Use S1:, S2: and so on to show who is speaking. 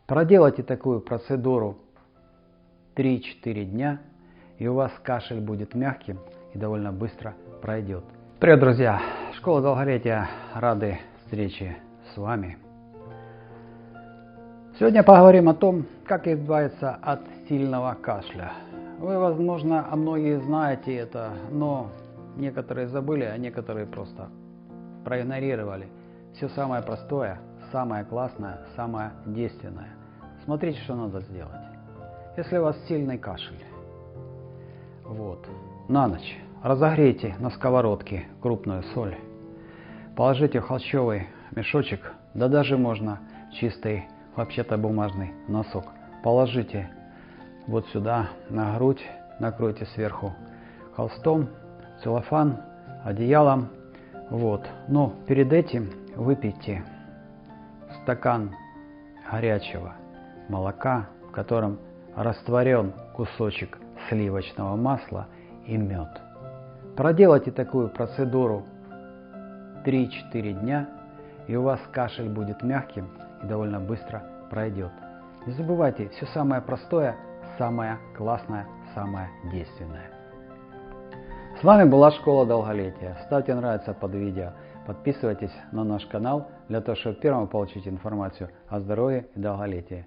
S1: Проделайте такую процедуру 3-4 дня, и у вас кашель будет мягким и довольно быстро пройдет. Привет, друзья! Школа долголетия рады встрече с вами. Сегодня поговорим о том, как избавиться от сильного кашля. Вы, возможно, многие знаете это, но некоторые забыли, а некоторые просто проигнорировали. Все самое простое, самое классное, самое действенное. Смотрите, что надо сделать. Если у вас сильный кашель, на ночь разогрейте на сковородке крупную соль, положите в холщовый мешочек, да даже можно чистый хлопчатобумажный носок, положите вот сюда на грудь, накройте сверху холстом, целлофан, одеялом, но перед этим выпейте стакан горячего молока, в котором растворен кусочек сливочного масла и мед. Проделайте такую процедуру 3-4 дня, и у вас кашель будет мягким и довольно быстро пройдет. Не забывайте, все самое простое, самое классное, самое действенное. С вами была Школа долголетия. Ставьте нравится под видео, подписывайтесь на наш канал для того, чтобы первым получить информацию о здоровье и долголетии.